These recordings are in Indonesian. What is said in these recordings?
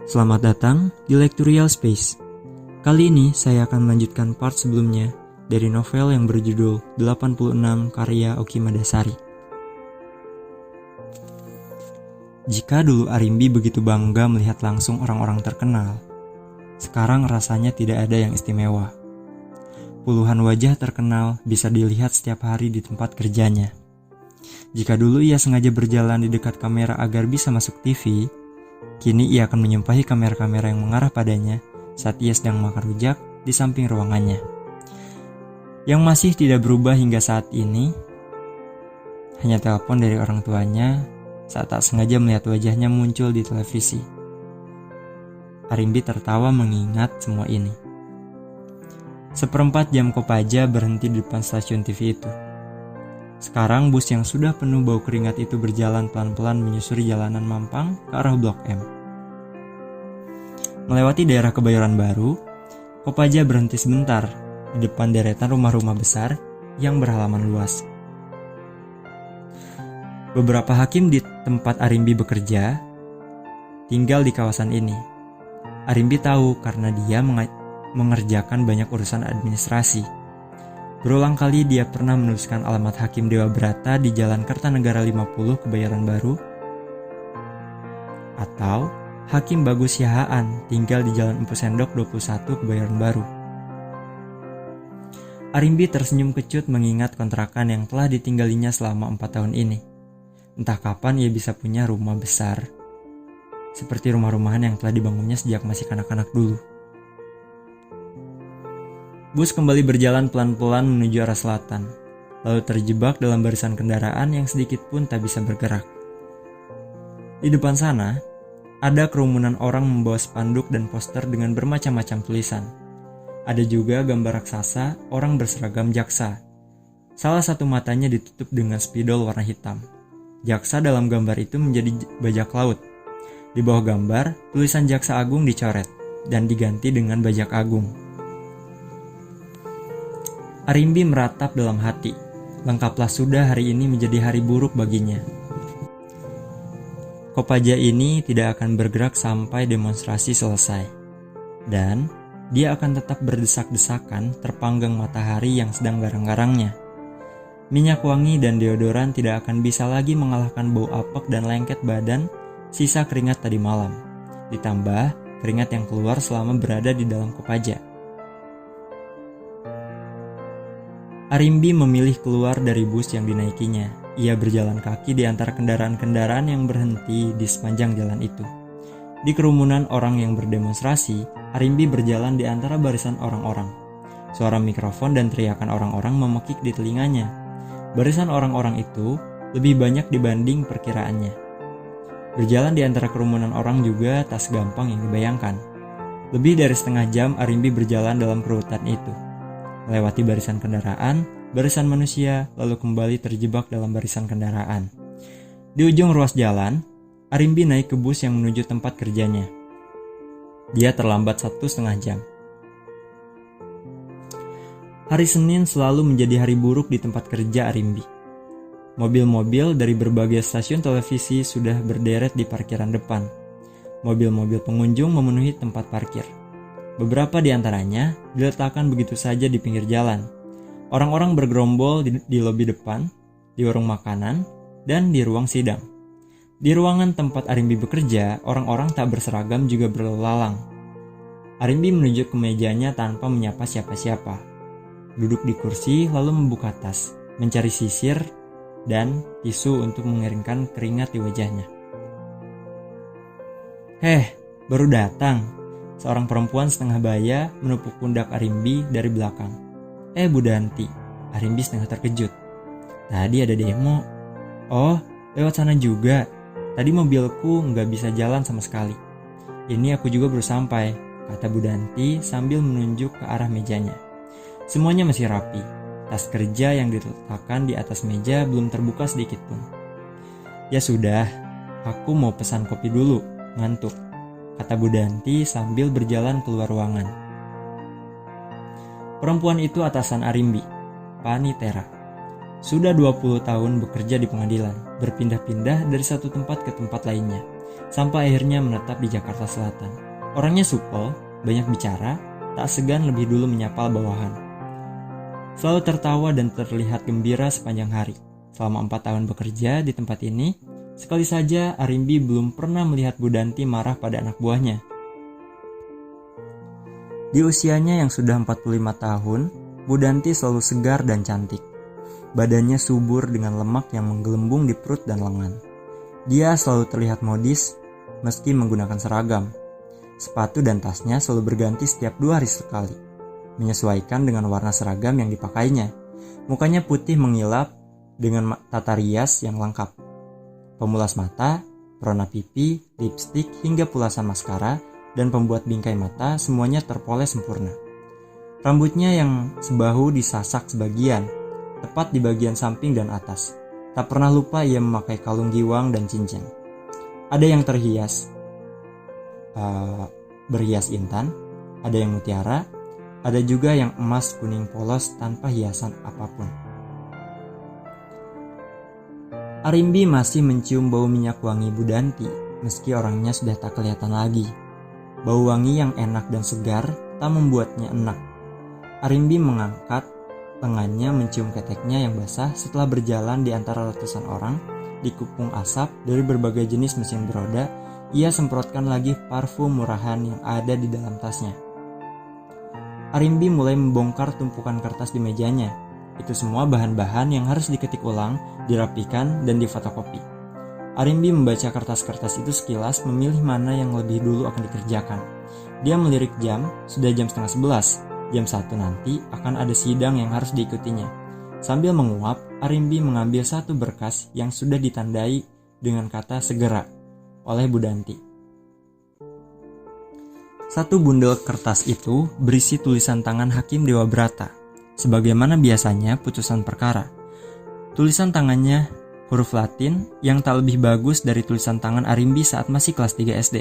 Selamat datang di Lectorial Space. Kali ini saya akan melanjutkan part sebelumnya dari novel yang berjudul 86 karya Oki Madasari. Jika dulu Arimbi begitu bangga melihat langsung orang-orang terkenal, sekarang rasanya tidak ada yang istimewa. Puluhan wajah terkenal bisa dilihat setiap hari di tempat kerjanya. Jika dulu ia sengaja berjalan di dekat kamera agar bisa masuk TV, kini ia akan menyumpahi kamera-kamera yang mengarah padanya saat ia sedang makan rujak di samping ruangannya. Yang masih tidak berubah hingga saat ini, hanya telepon dari orang tuanya saat tak sengaja melihat wajahnya muncul di televisi. Arimbi tertawa mengingat semua ini. Seperempat jam Kopaja berhenti di depan stasiun TV itu. Sekarang bus yang sudah penuh bau keringat itu berjalan pelan-pelan menyusuri jalanan mampang ke arah Blok M. Melewati daerah Kebayoran Baru, Kopaja berhenti sebentar di depan deretan rumah-rumah besar yang berhalaman luas. Beberapa hakim di tempat Arimbi bekerja tinggal di kawasan ini. Arimbi tahu karena dia mengerjakan banyak urusan administrasi. Berulang kali dia pernah menuliskan alamat Hakim Dewa Brata di Jalan Kertanegara 50 Kebayoran Baru, atau Hakim Bagus Yahaan tinggal di Jalan Empu Sendok 21 Kebayoran Baru. Arimbi tersenyum kecut mengingat kontrakan yang telah ditinggalinya selama 4 tahun ini. Entah kapan ia bisa punya rumah besar, seperti rumah-rumahan yang telah dibangunnya sejak masih kanak-kanak dulu. Bus kembali berjalan pelan-pelan menuju arah selatan, lalu terjebak dalam barisan kendaraan yang sedikit pun tak bisa bergerak. Di depan sana, ada kerumunan orang membawa spanduk dan poster dengan bermacam-macam tulisan. Ada juga gambar raksasa, orang berseragam jaksa. Salah satu matanya ditutup dengan spidol warna hitam. Jaksa dalam gambar itu menjadi bajak laut. Di bawah gambar, tulisan Jaksa Agung dicoret dan diganti dengan Bajak Agung. Arimbi meratap dalam hati. Lengkaplah sudah hari ini menjadi hari buruk baginya. Kopaja ini tidak akan bergerak sampai demonstrasi selesai. Dan dia akan tetap berdesak-desakan terpanggang matahari yang sedang garang-garangnya. Minyak wangi dan deodoran tidak akan bisa lagi mengalahkan bau apek dan lengket badan sisa keringat tadi malam. Ditambah keringat yang keluar selama berada di dalam Kopaja. Arimbi memilih keluar dari bus yang dinaikinya. Ia berjalan kaki di antara kendaraan-kendaraan yang berhenti di sepanjang jalan itu. Di kerumunan orang yang berdemonstrasi, Arimbi berjalan di antara barisan orang-orang. Suara mikrofon dan teriakan orang-orang memekik di telinganya. Barisan orang-orang itu lebih banyak dibanding perkiraannya. Berjalan di antara kerumunan orang juga tak segampang yang dibayangkan. Lebih dari setengah jam Arimbi berjalan dalam kerutan itu. Melewati barisan kendaraan, barisan manusia, lalu kembali terjebak dalam barisan kendaraan. Di ujung ruas jalan, Arimbi naik ke bus yang menuju tempat kerjanya. Dia terlambat 1,5 jam. Hari Senin selalu menjadi hari buruk di tempat kerja Arimbi. Mobil-mobil dari berbagai stasiun televisi sudah berderet di parkiran depan. Mobil-mobil pengunjung memenuhi tempat parkir. Beberapa di antaranya diletakkan begitu saja di pinggir jalan. Orang-orang bergerombol di lobi depan, di warung makanan, dan di ruang sidang. Di ruangan tempat Arimbi bekerja, orang-orang tak berseragam juga berlalang. Arimbi menuju ke mejanya tanpa menyapa siapa-siapa. Duduk di kursi lalu membuka tas, mencari sisir dan tisu untuk mengeringkan keringat di wajahnya. Baru datang. Seorang perempuan setengah baya menepuk pundak Arimbi dari belakang. Bu Danti, Arimbi setengah terkejut. Tadi ada demo. Oh, lewat sana juga. Tadi mobilku nggak bisa jalan sama sekali. Ini aku juga baru sampai, kata Bu Danti sambil menunjuk ke arah mejanya. Semuanya masih rapi. Tas kerja yang diletakkan di atas meja belum terbuka sedikit pun. Ya sudah, aku mau pesan kopi dulu, ngantuk, kata Bu Danti sambil berjalan keluar ruangan. Perempuan itu atasan Arimbi, Pani Tera. Sudah 20 tahun bekerja di pengadilan, berpindah-pindah dari satu tempat ke tempat lainnya, sampai akhirnya menetap di Jakarta Selatan. Orangnya supel, banyak bicara, tak segan lebih dulu menyapa bawahan. Selalu tertawa dan terlihat gembira sepanjang hari. Selama 4 tahun bekerja di tempat ini, sekali saja Arimbi belum pernah melihat Bu Danti marah pada anak buahnya. Di usianya yang sudah 45 tahun, Bu Danti selalu segar dan cantik. Badannya subur dengan lemak yang menggelembung di perut dan lengan. Dia selalu terlihat modis meski menggunakan seragam. Sepatu dan tasnya selalu berganti setiap 2 hari sekali, menyesuaikan dengan warna seragam yang dipakainya. Mukanya putih mengilap dengan tata rias yang lengkap. Pemulas mata, perona pipi, lipstik hingga pulasan maskara dan pembuat bingkai mata semuanya terpoles sempurna. Rambutnya yang sebahu disasak sebagian, tepat di bagian samping dan atas. Tak pernah lupa ia memakai kalung giwang dan cincin. Ada yang terhias, berhias intan, ada yang mutiara, ada juga yang emas kuning polos tanpa hiasan apapun. Arimbi masih mencium bau minyak wangi Bu Danti, meski orangnya sudah tak kelihatan lagi. Bau wangi yang enak dan segar tak membuatnya enak. Arimbi mengangkat lengannya mencium keteknya yang basah setelah berjalan di antara ratusan orang. Di kupung asap dari berbagai jenis mesin beroda, ia semprotkan lagi parfum murahan yang ada di dalam tasnya. Arimbi mulai membongkar tumpukan kertas di mejanya. Itu semua bahan-bahan yang harus diketik ulang, dirapikan, dan difotokopi. Arimbi membaca kertas-kertas itu sekilas, memilih mana yang lebih dulu akan dikerjakan. Dia melirik jam, sudah jam 10:30. Jam 1 nanti akan ada sidang yang harus diikutinya. Sambil menguap, Arimbi mengambil satu berkas yang sudah ditandai dengan kata segera oleh Bu Danti. Satu bundel kertas itu berisi tulisan tangan Hakim Dewa Brata, sebagaimana biasanya putusan perkara. Tulisan tangannya huruf Latin yang tak lebih bagus dari tulisan tangan Arimbi saat masih kelas 3 SD.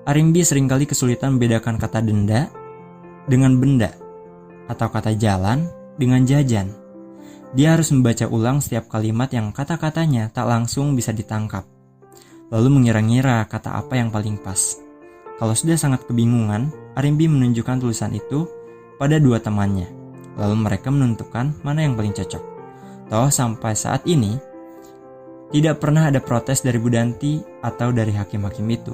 Arimbi seringkali kesulitan membedakan kata denda dengan benda, atau kata jalan dengan jajan. Dia harus membaca ulang setiap kalimat yang kata-katanya tak langsung bisa ditangkap, lalu mengira-ngira kata apa yang paling pas. Kalau sudah sangat kebingungan, Arimbi menunjukkan tulisan itu pada 2 temannya, lalu mereka menentukan mana yang paling cocok. Toh sampai saat ini, tidak pernah ada protes dari Bu Danti atau dari hakim-hakim itu.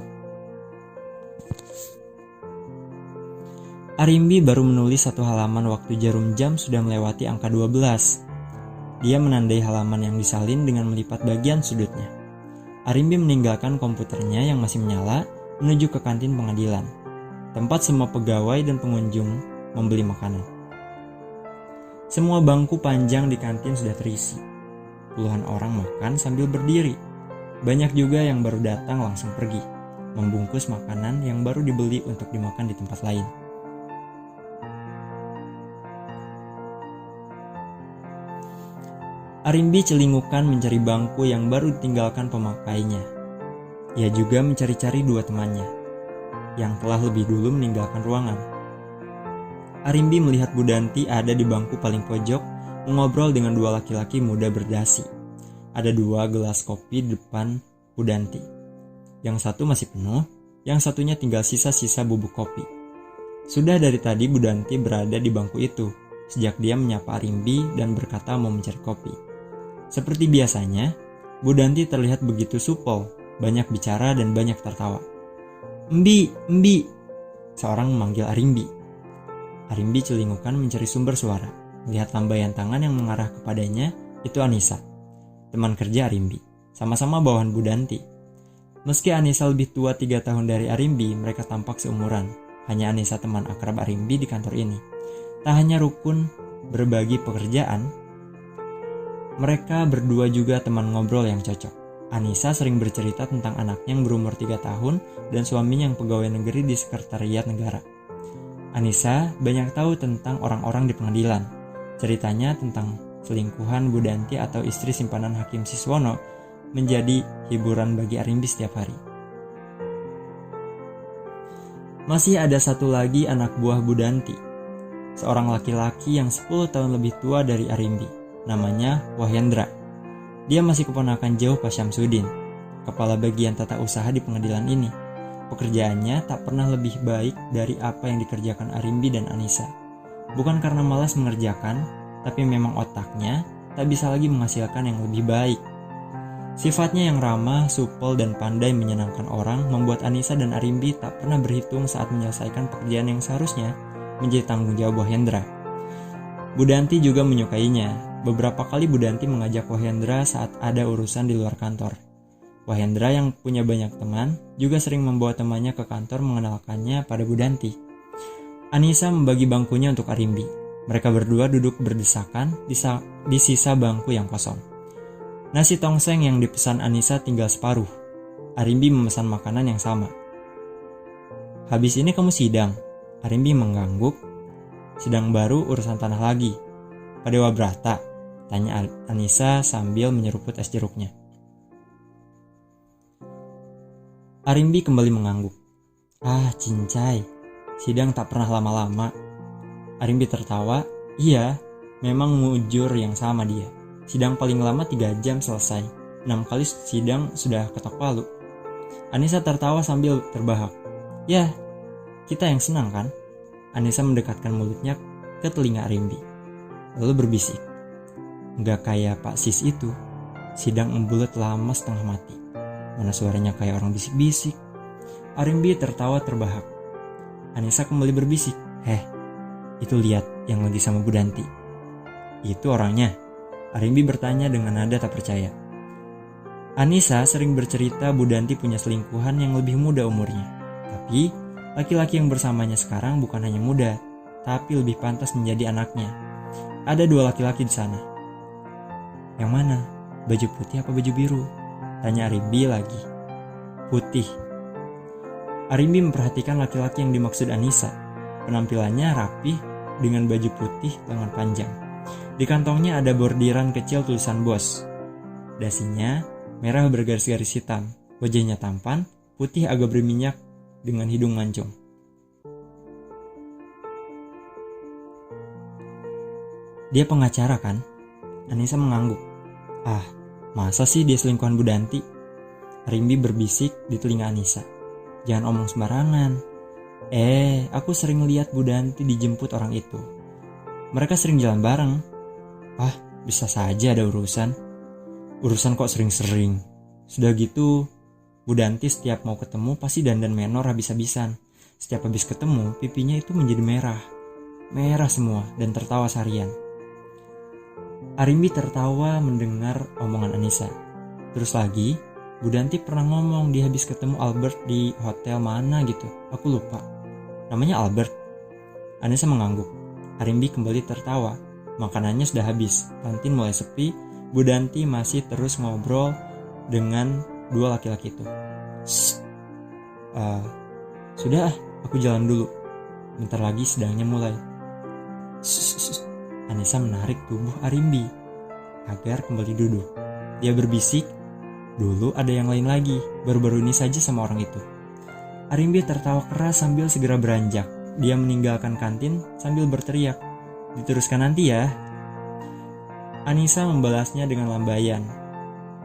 Arimbi baru menulis 1 halaman waktu jarum jam sudah melewati angka 12. Dia menandai halaman yang disalin dengan melipat bagian sudutnya. Arimbi meninggalkan komputernya yang masih menyala menuju ke kantin pengadilan, tempat semua pegawai dan pengunjung membeli makanan. Semua bangku panjang di kantin sudah terisi. Puluhan orang makan sambil berdiri. Banyak juga yang baru datang langsung pergi, membungkus makanan yang baru dibeli untuk dimakan di tempat lain. Arimbi celingukan mencari bangku yang baru ditinggalkan pemakainya. Ia juga mencari-cari 2 temannya, yang telah lebih dulu meninggalkan ruangan. Arimbi melihat Bu Danti ada di bangku paling pojok, mengobrol dengan 2 laki-laki muda berdasi. Ada 2 gelas kopi di depan Bu Danti. Yang satu masih penuh, yang satunya tinggal sisa-sisa bubuk kopi. Sudah dari tadi Bu Danti berada di bangku itu, sejak dia menyapa Arimbi dan berkata mau mencari kopi. Seperti biasanya, Bu Danti terlihat begitu supel, banyak bicara dan banyak tertawa. "Embi, Embi!" Seorang memanggil Arimbi. Arimbi celingukan mencari sumber suara. Melihat lambaian tangan yang mengarah kepadanya, itu Anissa, teman kerja Arimbi, sama-sama bawahan Bu Danti. Meski Anissa lebih tua 3 tahun dari Arimbi, mereka tampak seumuran. Hanya Anissa teman akrab Arimbi di kantor ini. Tak hanya rukun berbagi pekerjaan, mereka berdua juga teman ngobrol yang cocok. Anissa sering bercerita tentang anaknya yang berumur 3 tahun dan suaminya yang pegawai negeri di Sekretariat Negara. Anissa banyak tahu tentang orang-orang di pengadilan. Ceritanya tentang selingkuhan Bu Danti atau istri simpanan Hakim Siswono menjadi hiburan bagi Arimbi setiap hari. Masih ada satu lagi anak buah Bu Danti, seorang laki-laki yang 10 tahun lebih tua dari Arimbi. namanya Wahyendra. Dia masih keponakan jauh Pak Syamsuddin, kepala bagian tata usaha di pengadilan ini. Pekerjaannya tak pernah lebih baik dari apa yang dikerjakan Arimbi dan Anissa. Bukan karena malas mengerjakan, tapi memang otaknya tak bisa lagi menghasilkan yang lebih baik. Sifatnya yang ramah, supel, dan pandai menyenangkan orang membuat Anissa dan Arimbi tak pernah berhitung saat menyelesaikan pekerjaan yang seharusnya menjadi tanggung jawab Wahyendra. Budanti juga menyukainya. Beberapa kali Budanti mengajak Wahyendra saat ada urusan di luar kantor. Wahyendra yang punya banyak teman juga sering membawa temannya ke kantor mengenalkannya pada Budanti. Anissa membagi bangkunya untuk Arimbi. Mereka berdua duduk berdesakan di sisa bangku yang kosong. Nasi tongseng yang dipesan Anissa tinggal separuh. Arimbi memesan makanan yang sama. "Habis ini kamu sidang?" Arimbi mengangguk. "Sidang baru urusan tanah lagi." "Padewa Brata?" tanya Anissa sambil menyeruput es jeruknya. Arimbi kembali mengangguk. "Ah, cincai, sidang tak pernah lama-lama." Arimbi tertawa. "Iya, memang mujur yang sama dia. Sidang paling lama 3 jam selesai. 6 kali sidang sudah ketok palu." Anissa tertawa sambil terbahak. "Ya, kita yang senang kan?" Anissa mendekatkan mulutnya ke telinga Arimbi, lalu berbisik. "Nggak kayak Pak Sis itu. Sidang embulet lama setengah mati. Mana suaranya kayak orang bisik-bisik." Arimbi tertawa terbahak. Anissa kembali berbisik. Itu lihat yang lagi sama Budanti." "Itu orangnya?" Arimbi bertanya dengan nada tak percaya. Anissa sering bercerita Budanti punya selingkuhan yang lebih muda umurnya. Tapi laki-laki yang bersamanya sekarang bukan hanya muda, tapi lebih pantas menjadi anaknya. Ada 2 laki-laki di sana. "Yang mana? Baju putih apa baju biru?" tanya Arimbi lagi. "Putih." Arimbi memperhatikan laki-laki yang dimaksud Anissa. Penampilannya rapih dengan baju putih lengan panjang. Di kantongnya ada bordiran kecil tulisan bos. Dasinya merah bergaris-garis hitam. Wajahnya tampan, putih agak berminyak dengan hidung mancung. "Dia pengacara kan?" Anissa mengangguk. "Ah, masa sih dia selingkuhan Budanti?" Arimbi berbisik di telinga Anissa. "Jangan omong sembarangan. Aku sering lihat Budanti dijemput orang itu. Mereka sering jalan bareng." "Ah, bisa saja ada urusan." "Urusan kok sering-sering. Sudah gitu, Budanti setiap mau ketemu pasti dandan menor habis-habisan. Setiap habis ketemu, pipinya itu menjadi merah. Merah semua dan tertawa seharian." Arimbi tertawa mendengar omongan Anissa. Terus lagi, Budanti pernah ngomong dia habis ketemu Albert di hotel mana gitu. Aku lupa. "Namanya Albert?" Anissa mengangguk. Arimbi kembali tertawa. Makanannya sudah habis, kantin mulai sepi. Budanti masih terus ngobrol dengan 2 laki-laki itu. Sudah, aku jalan dulu. Bentar lagi sidangnya mulai." Anissa menarik tubuh Arimbi agar kembali duduk. Dia berbisik, "Dulu ada yang lain lagi, baru-baru ini saja sama orang itu." Arimbi tertawa keras sambil segera beranjak. Dia meninggalkan kantin sambil berteriak, "Diteruskan nanti ya." Anissa membalasnya dengan lambaian.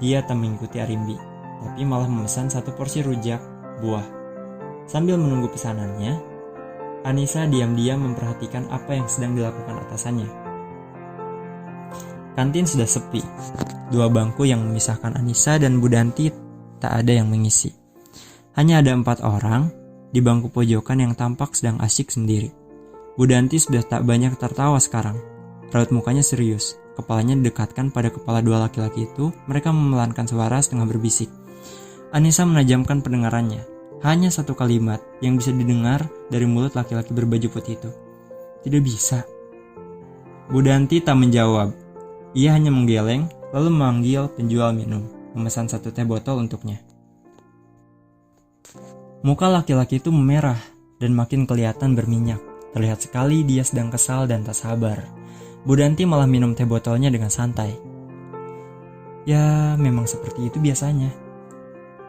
Dia tak mengikuti Arimbi, tapi malah memesan 1 porsi rujak buah. Sambil menunggu pesanannya, Anissa diam-diam memperhatikan apa yang sedang dilakukan atasannya. Kantin sudah sepi. 2 bangku yang memisahkan Anissa dan Budanti tak ada yang mengisi. Hanya ada 4 orang di bangku pojokan yang tampak sedang asyik sendiri. Budanti sudah tak banyak tertawa sekarang. Raut mukanya serius. Kepalanya didekatkan pada kepala 2 laki-laki itu. Mereka memelankan suara setengah berbisik. Anissa menajamkan pendengarannya. Hanya 1 kalimat yang bisa didengar dari mulut laki-laki berbaju putih itu. "Tidak bisa." Budanti tak menjawab. Ia hanya menggeleng, lalu memanggil penjual minum, memesan 1 teh botol untuknya. Muka laki-laki itu memerah dan makin kelihatan berminyak. Terlihat sekali dia sedang kesal dan tak sabar. Budanti malah minum teh botolnya dengan santai. "Ya, memang seperti itu biasanya,"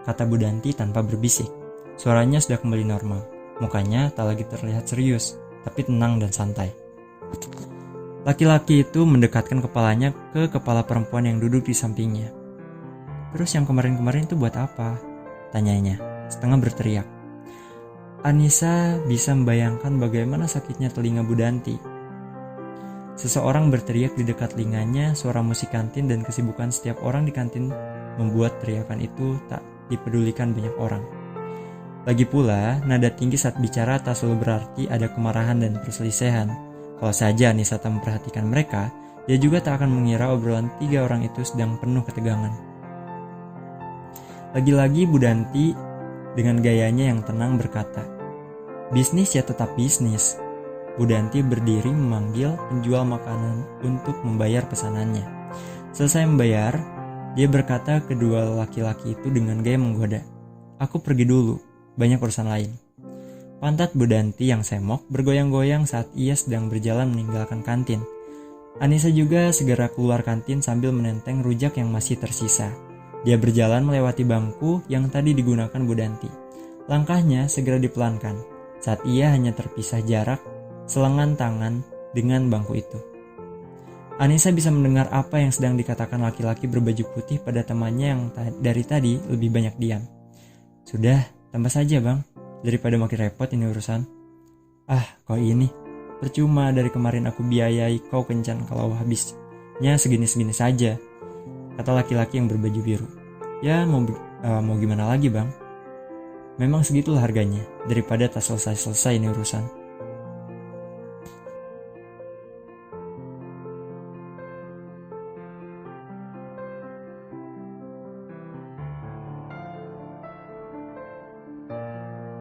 kata Budanti tanpa berbisik. Suaranya sudah kembali normal. Mukanya tak lagi terlihat serius, tapi tenang dan santai. Laki-laki itu mendekatkan kepalanya ke kepala perempuan yang duduk di sampingnya. "Terus yang kemarin-kemarin itu buat apa?" tanyanya, setengah berteriak. Anissa bisa membayangkan bagaimana sakitnya telinga Budanti. Seseorang berteriak di dekat telinganya, suara musik kantin dan kesibukan setiap orang di kantin membuat teriakan itu tak dipedulikan banyak orang. Lagi pula, nada tinggi saat bicara tak selalu berarti ada kemarahan dan perselisihan. Kalau saja Anissa tak memperhatikan mereka, dia juga tak akan mengira obrolan 3 orang itu sedang penuh ketegangan. Lagi-lagi Budanti dengan gayanya yang tenang berkata, "Bisnis ya tetap bisnis." Budanti berdiri memanggil penjual makanan untuk membayar pesanannya. Selesai membayar, dia berkata kedua laki-laki itu dengan gaya menggoda, "Aku pergi dulu, banyak urusan lain." Pantat Budanti yang semok bergoyang-goyang saat ia sedang berjalan meninggalkan kantin. Anissa juga segera keluar kantin sambil menenteng rujak yang masih tersisa. Dia berjalan melewati bangku yang tadi digunakan Budanti. Langkahnya segera dipelankan saat ia hanya terpisah jarak selengan tangan dengan bangku itu. Anissa bisa mendengar apa yang sedang dikatakan laki-laki berbaju putih pada temannya yang dari tadi lebih banyak diam. "Sudah, tambah saja bang, daripada makin repot ini urusan." "Ah, kau ini, percuma dari kemarin aku biayai kau kencan kalau habisnya segini-segini saja," kata laki-laki yang berbaju biru. "Ya mau gimana lagi bang? Memang segitulah harganya, daripada tak selesai-selesai ini urusan."